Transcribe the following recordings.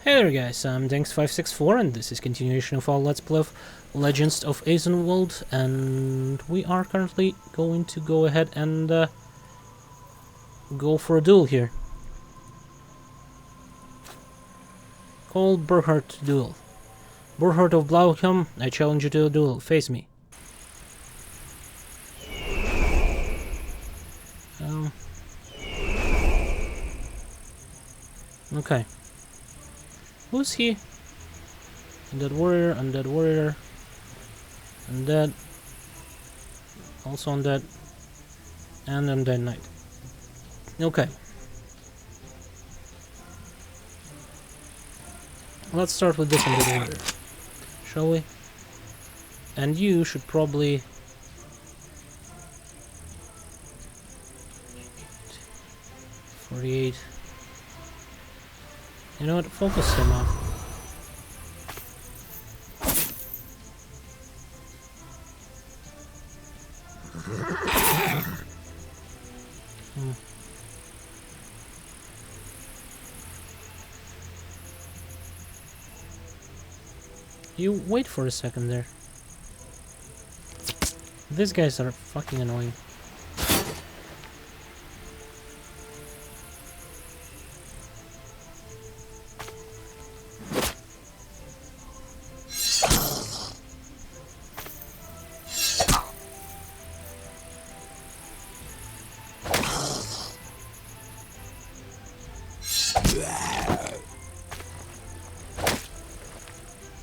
Hey there guys, I'm Danks564 and this is continuation of our Let's Play of Legends of Eisenwald, and we are currently going to go ahead and go for a duel here. Called Burhart Duel. Burhart of Blauhelm, I challenge you to a duel. Face me. Okay. Who's he? Undead warrior, undead, also undead, and undead knight. Okay. Let's start with this undead warrior, shall we? And you should probably... $48. You know what? Focus him off. You wait for a second there. These guys are fucking annoying.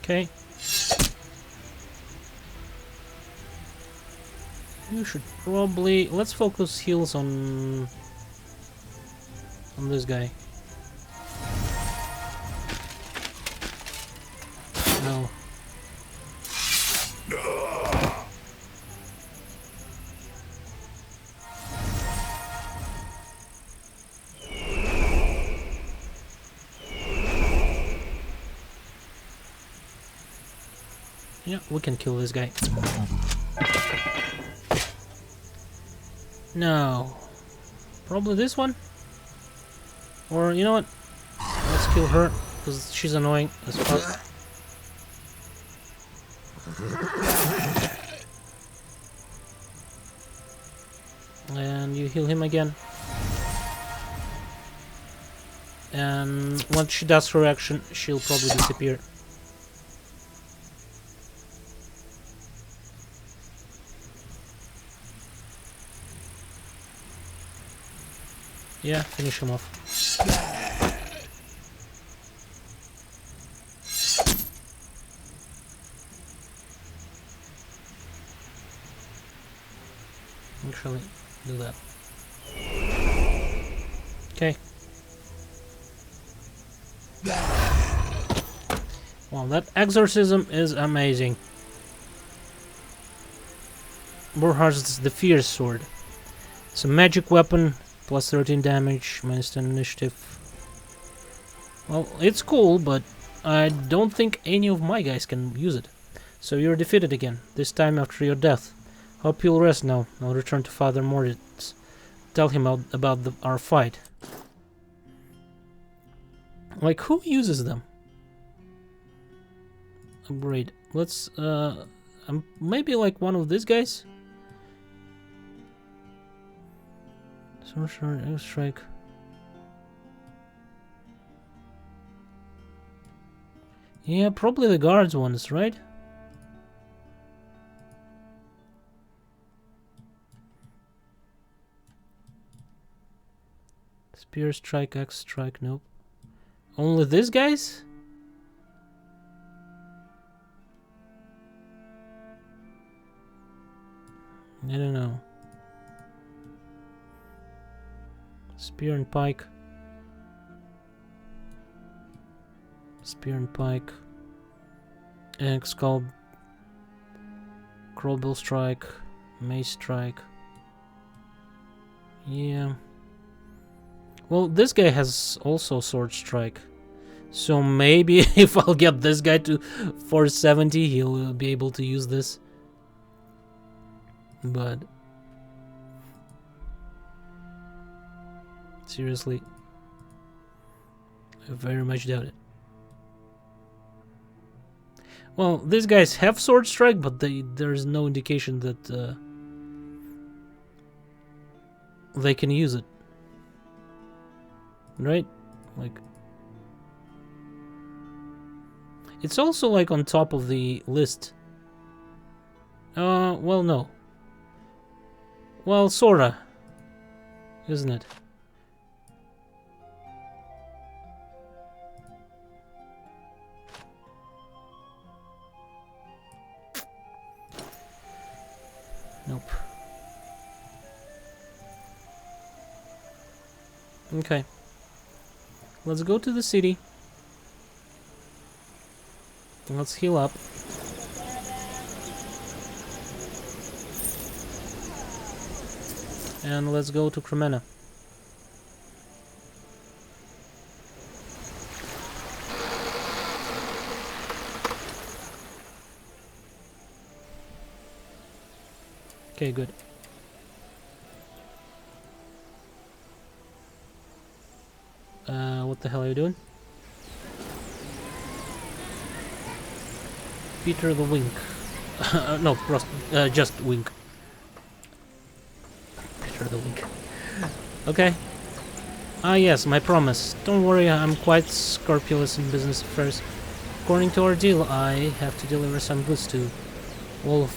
Okay. You should probably... Let's focus heals on this guy. No. Yeah, we can kill this guy. No. Probably this one? Or, you know what? Let's kill her, because she's annoying as fuck. And you heal him again. And once she does her action, she'll probably disappear. Yeah, finish him off. Actually, do that. Okay. Wow, that exorcism is amazing. Burhart's the Fierce Sword. It's a magic weapon. Plus 13 damage, minus 10 initiative. Well, it's cool, but I don't think any of my guys can use it. So you're defeated again, this time after your death. Hope you'll rest now. I'll return to Father Moritz. Tell him about our fight. Like, who uses them? Upgrade. Let's, maybe like one of these guys? Sorcerer, Air Strike. Yeah, probably the guards ones, right? Spear Strike, Axe Strike, nope. Only these guys? I don't know. Spear and Pike. Spear and Pike. Skull. Crowbill Strike. Mace Strike. Yeah. Well, this guy has also Sword Strike. So maybe if I'll get this guy to 470, he'll be able to use this. But... seriously, I very much doubt it. Well, these guys have sword strike, but there's no indication that they can use it. Right? Like, it's also like on top of the list. Well, no. Well, sorta, isn't it? Nope. Okay. Let's go to the city. Let's heal up. And let's go to Cremena. Okay, good. What the hell are you doing? Peter the Wink. No, just Wink. Peter the Wink. Okay. Ah yes, my promise. Don't worry, I'm quite scrupulous in business affairs. According to our deal, I have to deliver some goods to Wolf.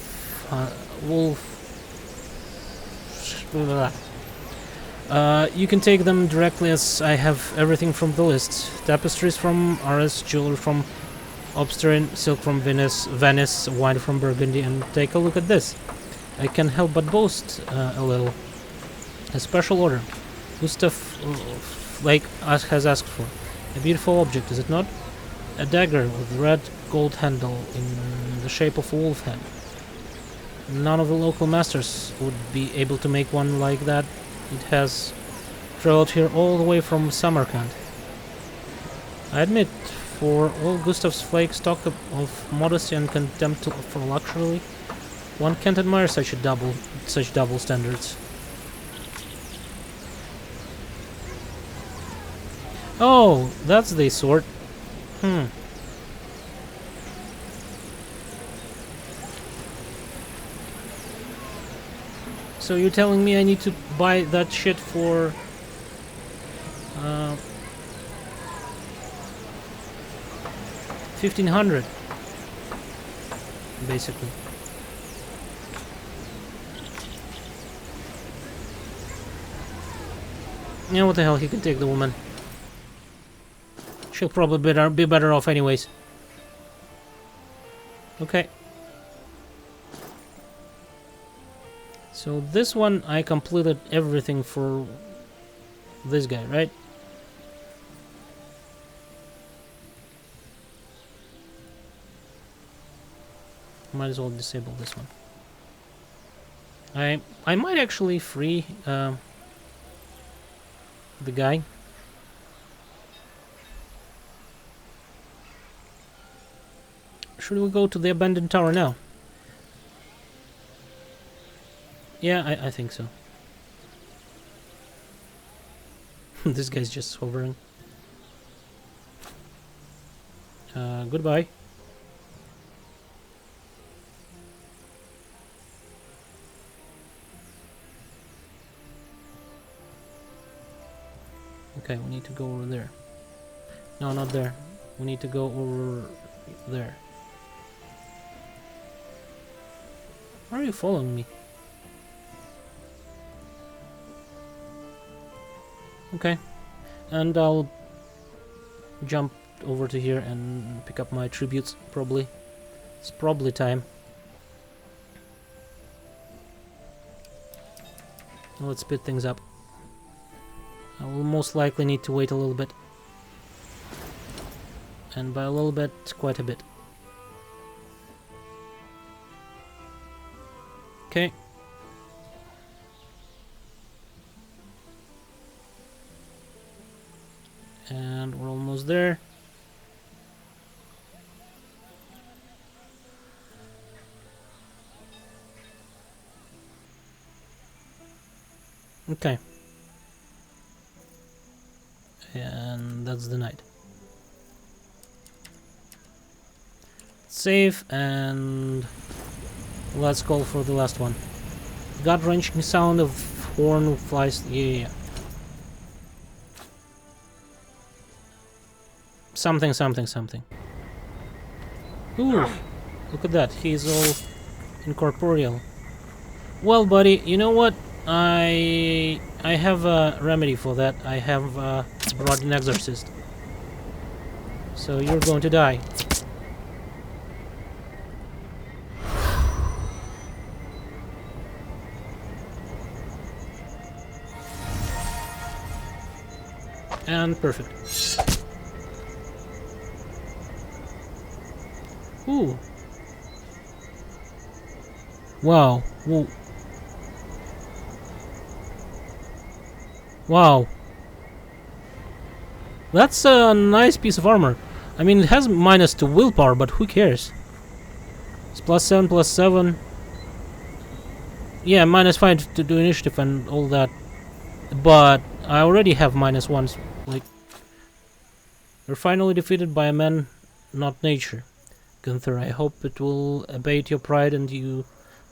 You can take them directly, as I have everything from the list. Tapestries from Arras, jewelry from Obsterin, silk from Venice, wine from Burgundy, and take a look at this. I can help but boast a little. A special order. Gustav Flake has asked for. A beautiful object, is it not? A dagger with red gold handle in the shape of a wolf head. None of the local masters would be able to make one like that. It has traveled here all the way from Samarkand. I admit, for all Gustav's Flake's talk of modesty and contempt for luxury, one can't admire such double standards. Oh, that's the sort. So you're telling me I need to buy that shit for 1500, basically. Yeah, what the hell? He can take the woman. She'll probably be better off anyways. Okay. So this one I completed everything for this guy, right? Might as well disable this one. I might actually free the guy. Should we go to the abandoned tower now? Yeah, I think so. This guy's just hovering. Goodbye. Okay, we need to go over there. No, not there. We need to go over there. Why are you following me? Okay, and I'll jump over to here and pick up my tributes, probably. It's probably time. Let's speed things up. I will most likely need to wait a little bit. And by a little bit, quite a bit. Okay. And we're almost there. Okay. And that's the night. Save, and let's call for the last one. Gut-wrenching sound of horn flies. Yeah. Something. Ooh, look at that. He's all incorporeal. Well, buddy, you know what? I have a remedy for that. I have brought an exorcist. So you're going to die. And perfect. Ooh. Wow. Whoa. Wow. That's a nice piece of armor. I mean, it has minus to willpower, but who cares? It's +7/+7. Yeah, -5 to do initiative and all that. But I already have -1s. Like, you're finally defeated by a man, not nature. Gunther, I hope it will abate your pride and you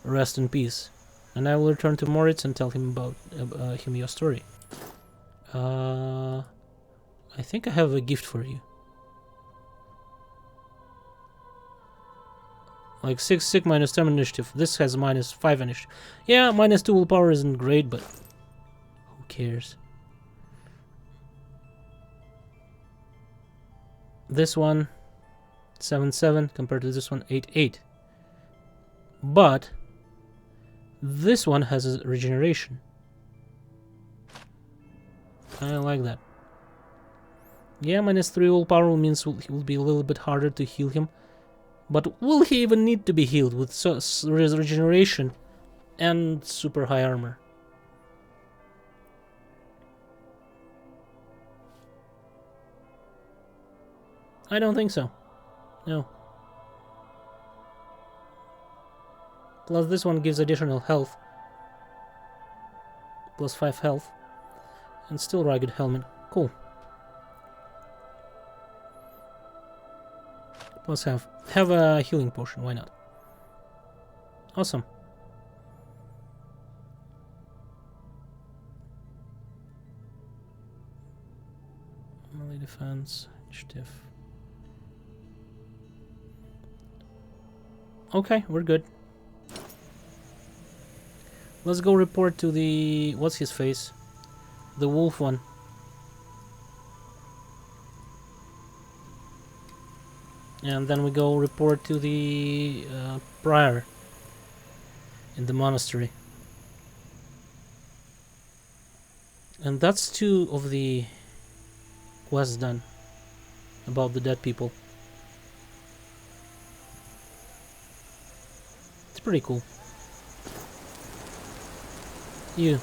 rest in peace. And I will return to Moritz and tell him about him your story. I think I have a gift for you. Like 6 sick -10 initiative. This has -5 initiative. Yeah, -2 willpower isn't great, but who cares? This one 7/7 compared to this one 8/8. But this one has a regeneration. I like that. Yeah, -3 willpower means it will be a little bit harder to heal him. But will he even need to be healed with regeneration and super high armor? I don't think so. No. Plus this one gives additional health. +5 health. And still rugged helmet. Cool. Plus have a healing potion, why not? Awesome. Melee defense, initiative. Okay, we're good. Let's go report to the... what's his face? The wolf one. And then we go report to the prior in the monastery. And that's 2 of the quests done about the dead people. It's pretty cool. You.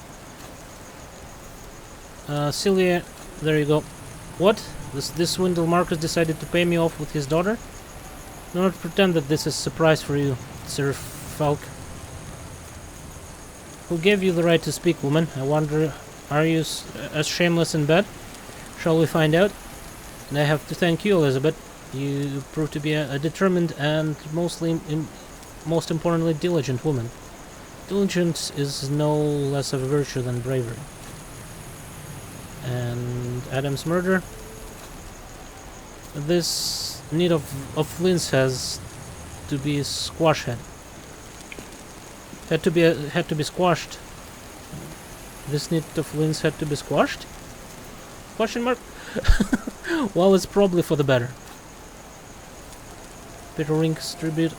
Celia, there you go. What? This swindle Marcus decided to pay me off with his daughter? Do not pretend that this is a surprise for you, Sir Falk. Who gave you the right to speak, woman? I wonder, are you as shameless in bed? Shall we find out? And I have to thank you, Elizabeth. You proved to be a determined and most importantly diligent woman. Diligence is no less of a virtue than bravery. And Adam's murder. This need of Flynn's has to be squashed. Had to be squashed. This need of Flynn's had to be squashed? Question mark? Well, it's probably for the better. Peter Rink's tribute.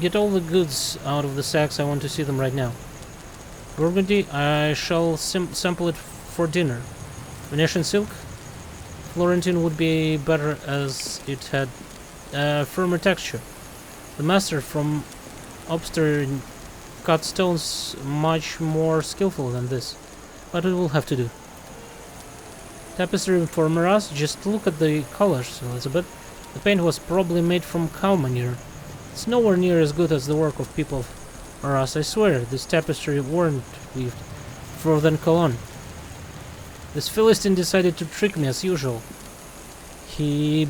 Get all the goods out of the sacks. I want to see them right now. Burgundy, I shall sample it for dinner. Venetian silk? Florentine would be better as it had a firmer texture. The master from Obster cut stones much more skillful than this, but it will have to do. Tapestry for Miraz, just look at the colors, Elizabeth. The paint was probably made from cow manure. It's nowhere near as good as the work of people of Miraz. I swear, this tapestry weren't weaved further than Cologne. This Philistine decided to trick me as usual. He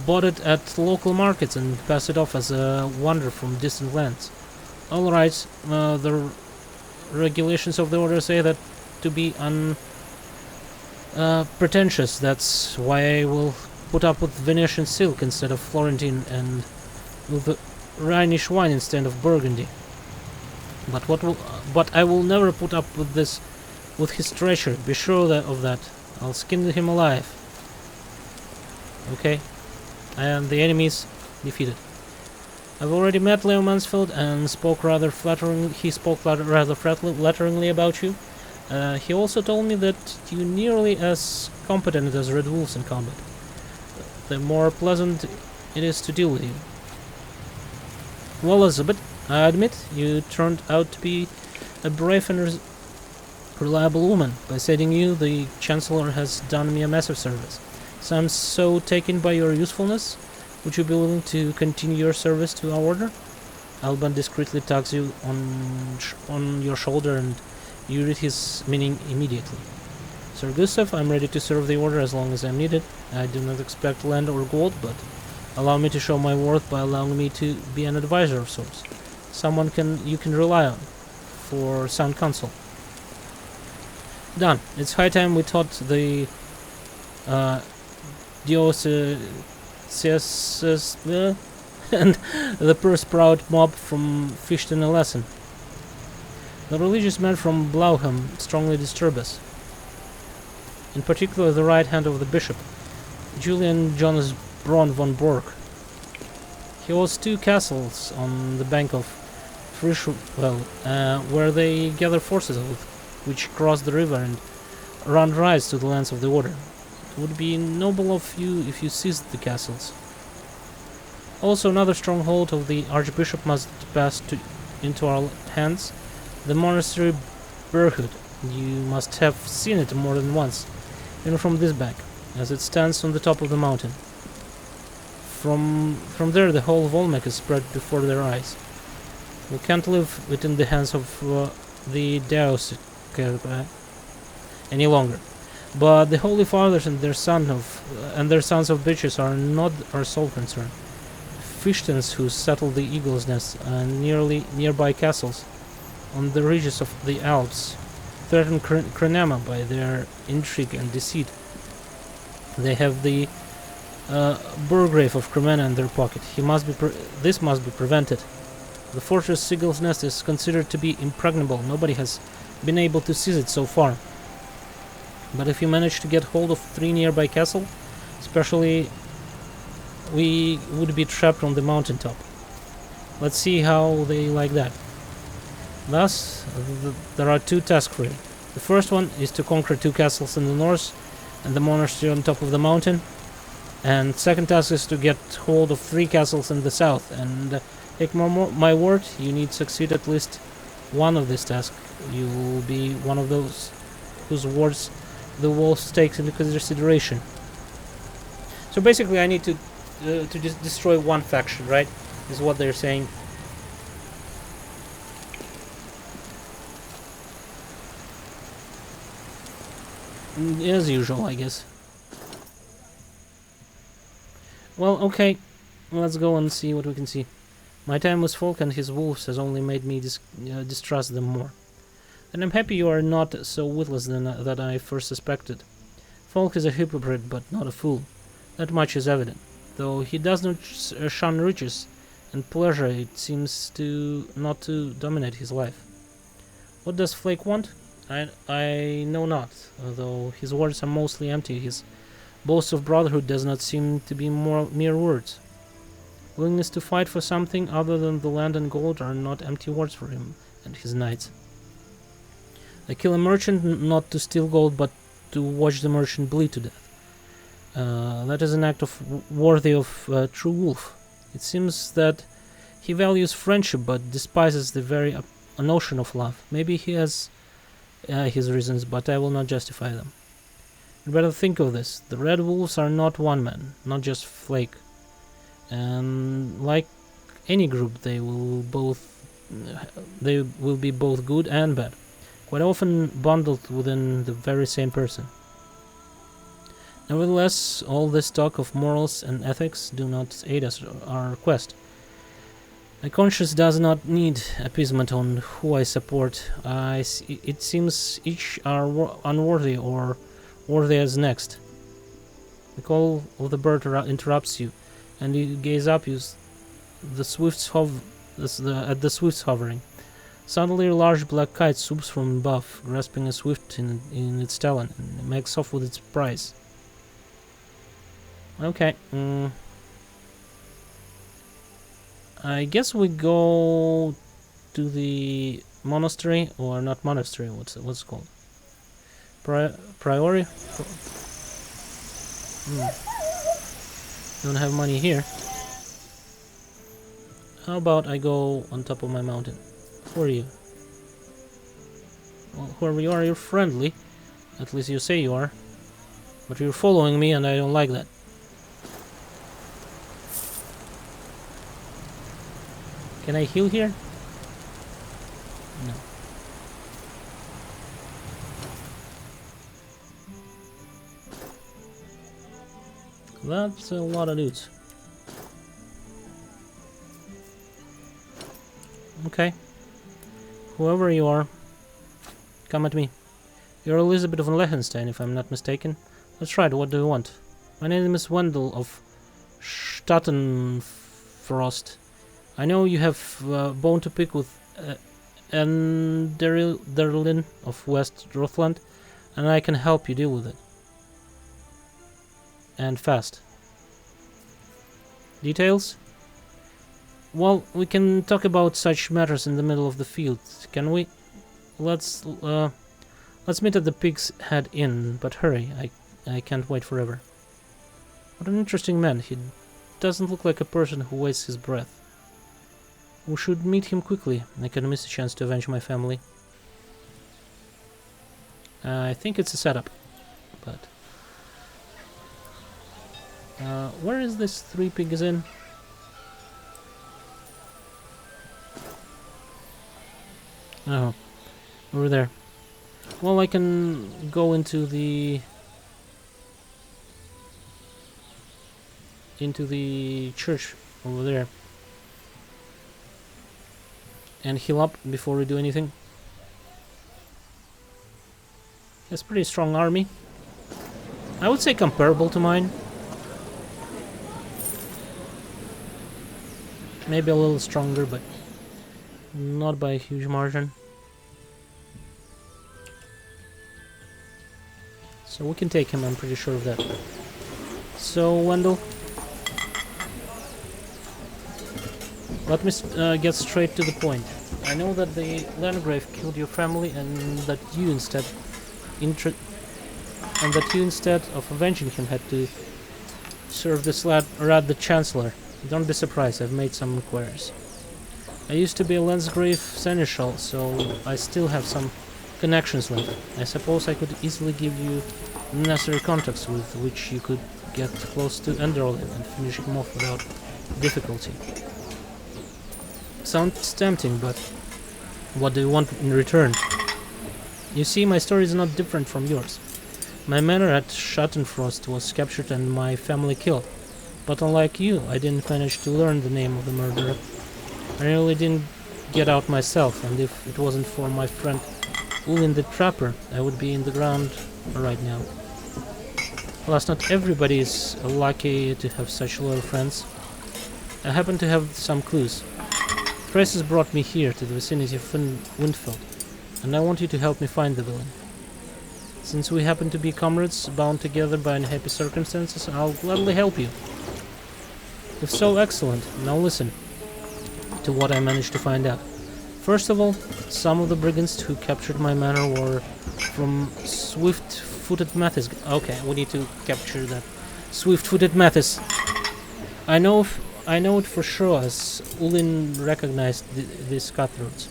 bought it at local markets and passed it off as a wonder from distant lands. Alright, the regulations of the order say that to be pretentious. That's why I will put up with Venetian silk instead of Florentine, and with Rhenish wine instead of Burgundy. But I will never put up with this, with his treachery. Be sure of that. I'll skin him alive. Okay, and the enemies defeated. I've already met Leo Mansfield and spoke rather flatteringly. He spoke rather flatteringly about you. He also told me that you're nearly as competent as Red Wolves in combat. The more pleasant it is to deal with you. Well, Elizabeth, I admit you turned out to be a brave and reliable woman. By saving you, the Chancellor has done me a massive service. So I'm so taken by your usefulness. Would you be willing to continue your service to our order? Alban discreetly taps you on your shoulder, and you read his meaning immediately. Sir Gustav, I'm ready to serve the order as long as I'm needed. I do not expect land or gold, but allow me to show my worth by allowing me to be an advisor of sorts. Someone you can rely on for sound counsel. Done. It's high time we taught the dioceses and the purse-proud mob from Fichten a lesson. The religious men from Blauheim strongly disturb us. In particular, the right hand of the bishop, Julian Jonas Braun von Borg. He owns 2 castles on the bank of Frischwell, where they gather forces which cross the river and run raids to the lands of the order. It would be noble of you if you seized the castles. Also, another stronghold of the Archbishop must pass into our hands, the monastery Berhud. You must have seen it more than once, even from this bank, as it stands on the top of the mountain. From there, the whole of Olmec is spread before their eyes. We can't live within the hands of the diocese any longer. But the Holy Fathers and their sons of bitches are not our sole concern. Fichtens who settled the Eagle's Nest and nearby castles on the ridges of the Alps threaten Crenema by their intrigue and deceit. They have the Burgrave of Cremena in their pocket. This must be prevented. The fortress Seagull's Nest is considered to be impregnable. Nobody has been able to seize it so far. But if you manage to get hold of 3 nearby castles, especially, we would be trapped on the mountaintop. Let's see how they like that. Thus, there are 2 tasks for you. The first one is to conquer 2 castles in the north and the monastery on top of the mountain. And second task is to get hold of 3 castles in the south. And take my word, you need to succeed at least one of these tasks. You will be one of those whose words the wolf takes into consideration. So basically, I need to just destroy one faction, right? Is what they're saying. As usual, I guess. Well, okay. Let's go and see what we can see. My time with Folk and his wolves has only made me distrust them more. And I'm happy you are not so witless that I first suspected. Folk is a hypocrite, but not a fool. That much is evident. Though he does not shun riches and pleasure, it seems not to dominate his life. What does Flake want? I know not, though his words are mostly empty. His boast of brotherhood does not seem to be mere words. Willingness to fight for something other than the land and gold are not empty words for him and his knights. They kill a merchant not to steal gold, but to watch the merchant bleed to death. That is an act worthy of a true wolf. It seems that he values friendship, but despises the very notion of love. Maybe he has his reasons, but I will not justify them. You better think of this. The Red Wolves are not one man, not just Flake. And like any group, they will be both good and bad, quite often bundled within the very same person. Nevertheless, all this talk of morals and ethics do not aid us our quest. My conscience does not need appeasement on who I support. It seems each are unworthy or worthy as next. The call of the bird interrupts you, and you gaze up at the swift's hovering. Suddenly a large black kite swoops from above, grasping a swift in its talon, and makes off with its prize. Okay. I guess we go to the monastery, or not monastery, what's it called? Priory? Don't have money here. How about I go on top of my mountain? Who are you? Well, whoever you are, you're friendly. At least you say you are. But you're following me and I don't like that. Can I heal here? No. That's a lot of dudes. Okay. Whoever you are, come at me. You're Elizabeth of Liechtenstein, if I'm not mistaken. That's right, what do you want? My name is Wendell of Stattenfrost. I know you have bone to pick with Enderlin of West Rothland, and I can help you deal with it. And fast. Details? Well, we can talk about such matters in the middle of the field, can we? Let's meet at the Pig's Head Inn, but hurry, I can't wait forever. What an interesting man, he doesn't look like a person who wastes his breath. We should meet him quickly, I can miss a chance to avenge my family. I think it's a setup, but... where is this Three Pigs Inn? Oh, over there. Well, I can go into the church over there and heal up before we do anything. It's a pretty strong army. I would say comparable to mine. Maybe a little stronger, but not by a huge margin. So we can take him, I'm pretty sure of that. So, Wendell, let me get straight to the point. I know that the Landgrave killed your family, and that you instead of avenging him had to serve this lad the Chancellor. Don't be surprised, I've made some inquiries. I used to be a Landgrave Seneschal, so I still have some connections left. I suppose I could easily give you necessary contacts with which you could get close to Enderlin and finish him off without difficulty. Sounds tempting, but what do you want in return? You see, my story is not different from yours. My manor at Schattenfrost was captured and my family killed. But unlike you, I didn't manage to learn the name of the murderer. I really didn't get out myself, and if it wasn't for my friend Ulin the Trapper, I would be in the ground right now. Alas, not everybody is lucky to have such loyal friends. I happen to have some clues. Traces brought me here to the vicinity of Windfeld, and I want you to help me find the villain. Since we happen to be comrades, bound together by unhappy circumstances, I'll gladly help you. If so, excellent. Now listen to what I managed to find out. First of all, some of the brigands who captured my manor were from Swift-Footed Mathis. Okay, we need to capture that. Swift-Footed Mathis. I know it for sure, as Ulin recognized these cutthroats.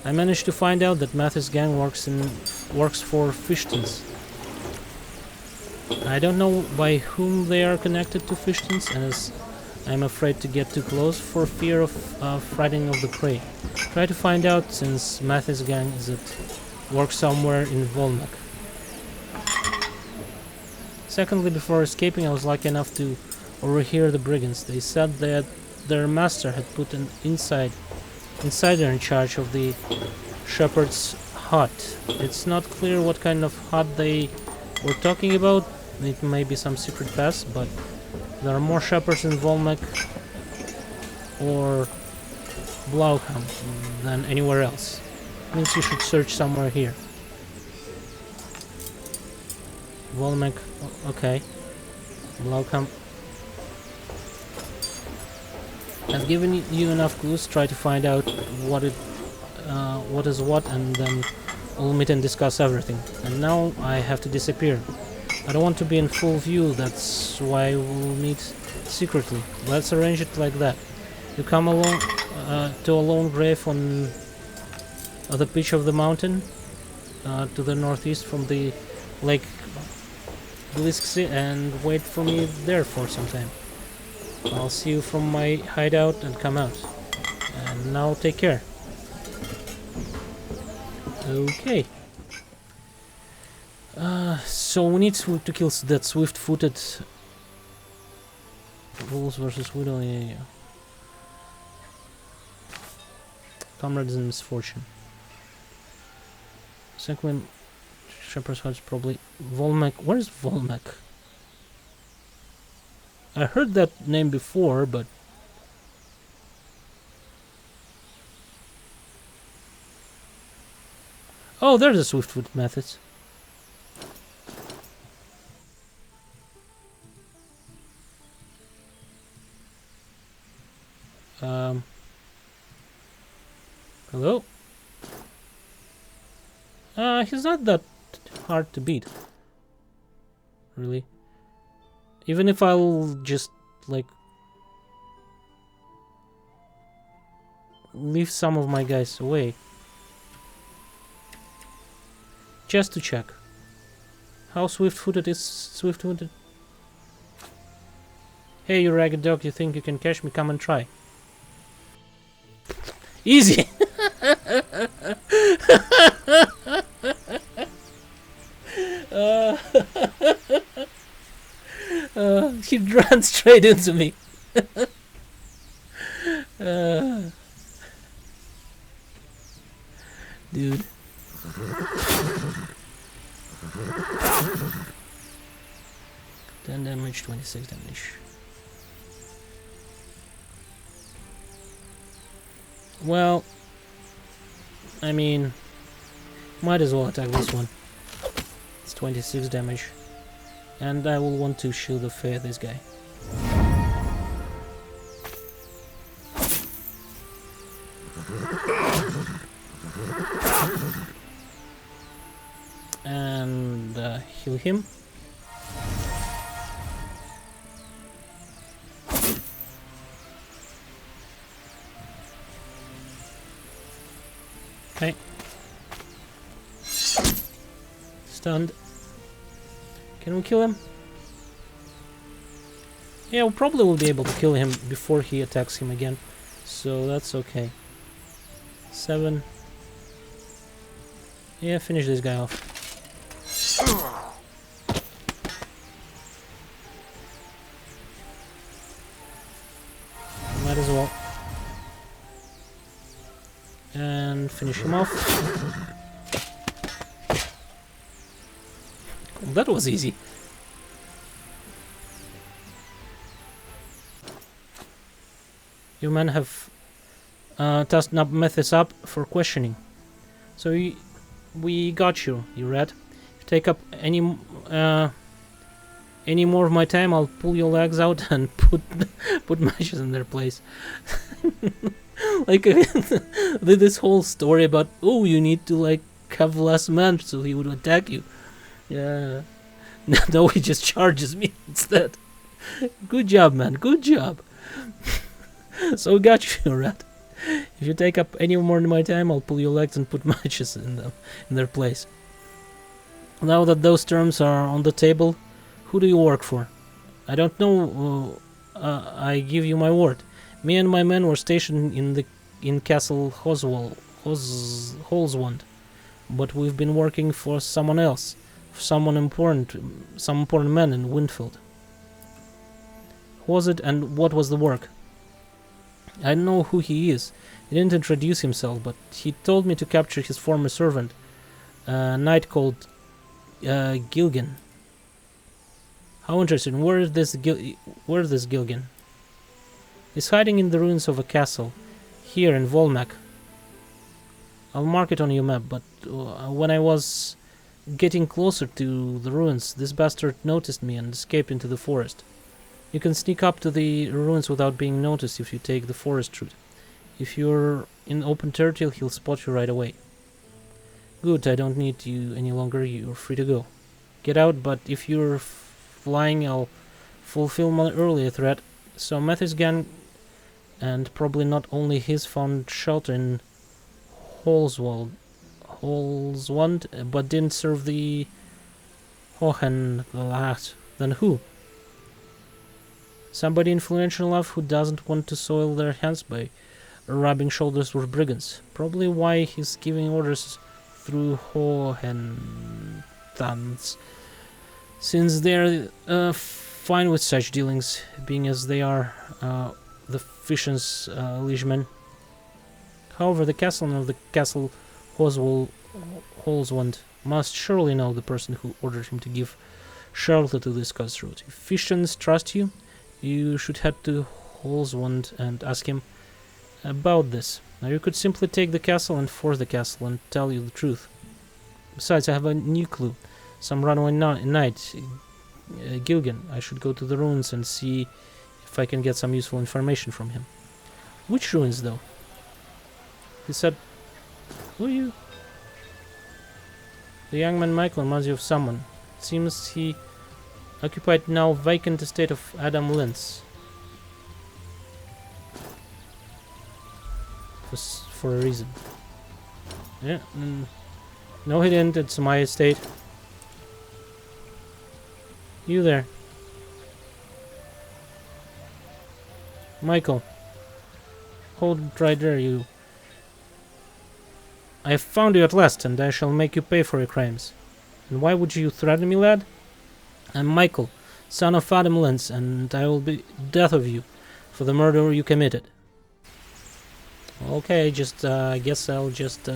I managed to find out that Mathis' gang works for Fishtons. I don't know by whom they are connected to Fishtons, and as I'm afraid to get too close for fear of frightening of the prey. Try to find out, since Mathis' gang is at work somewhere in Volnak. Secondly, before escaping, I was lucky enough to overhear the brigands. They said that their master had put an insider in charge of the shepherd's hut. It's not clear what kind of hut they were talking about. It may be some secret pass, but there are more shepherds in Volmek or Blaukamp than anywhere else. Means you should search somewhere here. Volmek, okay. Blaukamp. I've given you enough clues. Try to find out what is what, and then we'll meet and discuss everything. And now I have to disappear. I don't want to be in full view. That's why we'll meet secretly. Let's arrange it like that. You come along to a lone grave on the pitch of the mountain to the northeast from the Lake Bliskzy, and wait for me there for some time. I'll see you from my hideout and come out. And now take care. Okay. So we need to kill that swift-footed wolves versus widow. Yeah. Comrades in misfortune. Second, Shepherd's Hut's probably Volmek. Where is Volmek? I heard that name before, but oh, there's the Swiftfoot methods. Hello? He's not that hard to beat. Really. Even if I'll just, like, leave some of my guys away. Just to check. How swift-footed is swift-footed? Hey, you ragged dog, you think you can catch me? Come and try. Easy! He ran straight into me. Dude. Ten damage, 26 damage. Well, I mean, might as well attack this one. It's 26 damage. And I will want to shield of faith this guy. And heal him. Okay. Stunned. Can we kill him? Yeah, we probably will be able to kill him before he attacks him again. So that's okay. 7. Yeah, finish this guy off. Might as well. And finish him off. Well, that was easy. You men have tasked up methods up for questioning. So we got you, you rat. If you take up any more of my time, I'll pull your legs out and put matches in their place. Like this whole story about, oh, you need to like have less men so he would attack you. Yeah. No, he just charges me instead. Good job, man. Good job. So we got you, rat. If you take up any more of my time, I'll pull your legs and put matches in their place. Now that those terms are on the table, who do you work for? I don't know. I give you my word. Me and my men were stationed in Castle Holzwand, but we've been working for someone else. Someone important, some important man in Winfield. Who was it and what was the work? I know who he is. He didn't introduce himself, but he told me to capture his former servant, a knight called Gilgan. How interesting. Where is this Gilgan? He's hiding in the ruins of a castle, here in Volmak. I'll mark it on your map, but when I was getting closer to the ruins, this bastard noticed me and escaped into the forest. You can sneak up to the ruins without being noticed if you take the forest route. If you're in open territory, he'll spot you right away. Good, I don't need you any longer. You're free to go. Get out, but if you're flying, I'll fulfill my earlier threat. So Matthew's gang, and probably not only his, found shelter in Holzwald, but didn't serve the Hohenlacht. Then who? Somebody influential enough who doesn't want to soil their hands by rubbing shoulders with brigands. Probably why he's giving orders through Hohentans, since they're fine with such dealings, being as they are the Fission's liegemen. However, the castle of the castle Holzwand must surely know the person who ordered him to give shelter to this cursed road. If Fissions trust you, you should head to Holzwand and ask him about this. Now you could simply take the castle and force the castle and tell you the truth. Besides, I have a new clue. Some runaway knight, Gilgan. I should go to the ruins and see if I can get some useful information from him. Which ruins, though? He said, who are you? The young man Michael reminds you of someone. It seems he occupied now vacant estate of Adam Lentz. For a reason. Yeah. No, he didn't. It's my estate. You there. Michael. Hold right there, you. I have found you at last, and I shall make you pay for your crimes. And why would you threaten me, lad? I'm Michael, son of Adam Lentz, and I will be death of you for the murder you committed. Okay, just I guess I'll just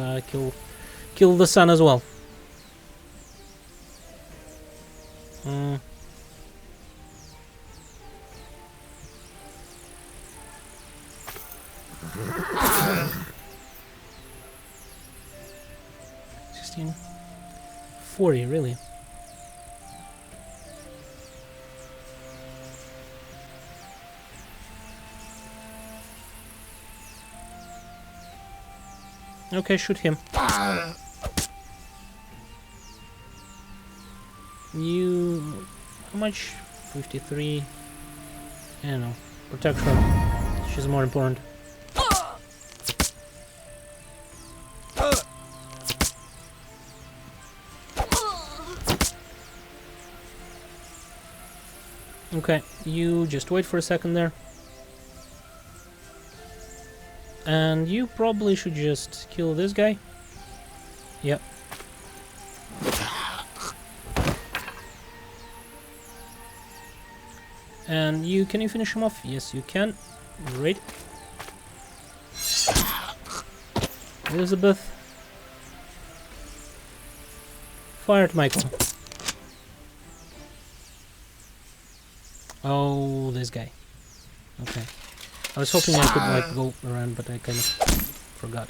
kill the son as well. $16.40, really. Okay, shoot him. You... how much? 53... I don't know. Protect her. She's more important. Okay, you just wait for a second there. And you probably should just kill this guy. Yep. And can you finish him off? Yes, you can. Great. Elizabeth. Fire at Michael. Oh, this guy. Okay. I was hoping I could like go around, but I kind of forgot.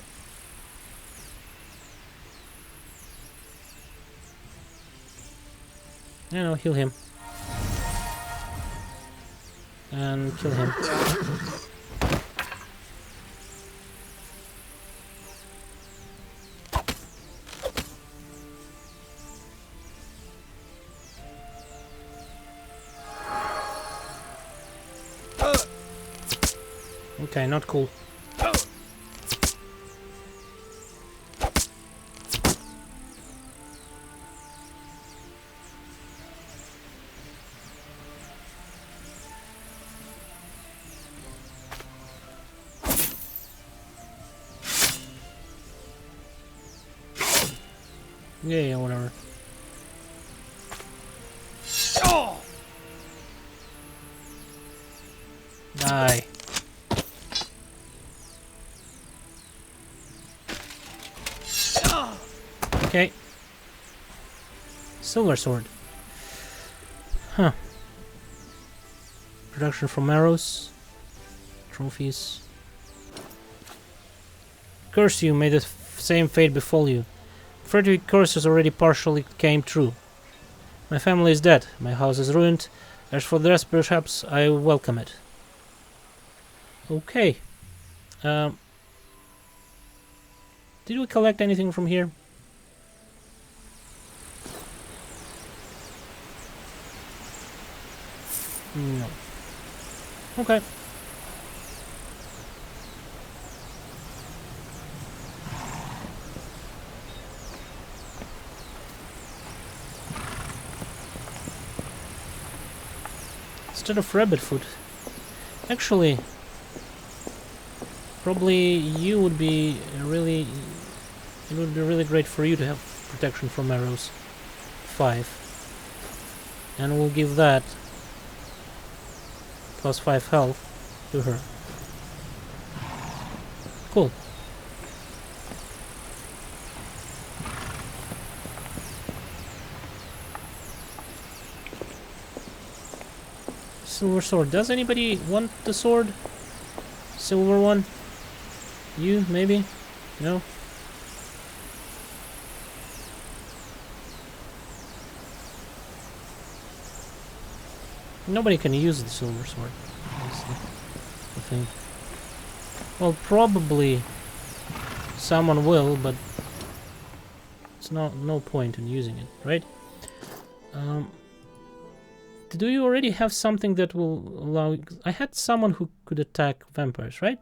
You know, heal him. And kill him. Okay, not cool. Yeah, whatever. Die. Okay. Silver sword. Huh. Production from arrows. Trophies. Curse you, may the same fate befall you. Frederick curses already partially came true. My family is dead, my house is ruined. As for the rest, perhaps I welcome it. Okay. Did we collect anything from here? No. Okay. Instead of rabbit food. Actually, probably you would be really... It would be really great for you to have protection from arrows. 5. And we'll give that plus 5 health to her. Cool. Silver sword. Does anybody want the sword? Silver one? You, maybe? No? Nobody can use the silver sword. That's the thing. Well, probably someone will, but it's no point in using it, right? Do you already have something that will allow... I had someone who could attack vampires, right?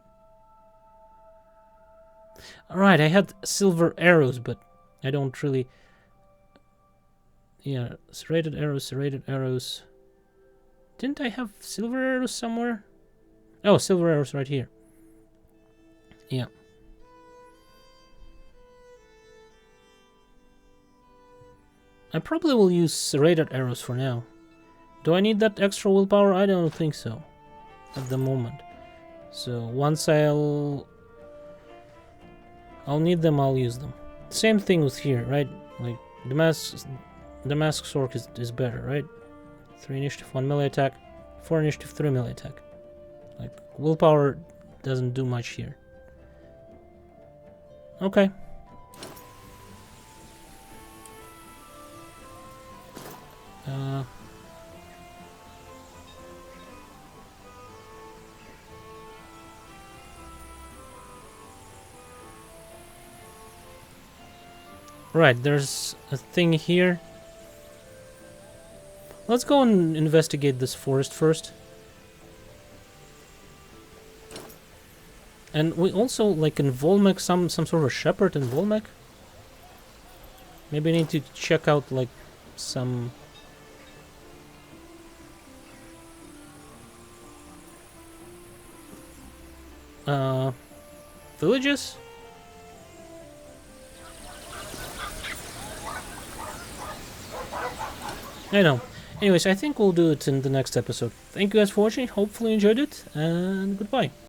Alright, I had silver arrows, but I don't really... Yeah, serrated arrows. Didn't I have silver arrows somewhere? Oh, silver arrows right here. Yeah. I probably will use serrated arrows for now. Do I need that extra willpower? I don't think so. At the moment. So once I'll need them, I'll use them. Same thing with here, right? Like the mask sword is better, right? 3 initiative, 1 melee attack, 4 initiative, 3 melee attack. Like willpower doesn't do much here. Okay. Right, there's a thing here. Let's go and investigate this forest first. And we also, like in Volmek, some sort of shepherd in Volmek. Maybe I need to check out, like, some... villages? I know. Anyways, I think we'll do it in the next episode. Thank you guys for watching, hopefully you enjoyed it, and goodbye.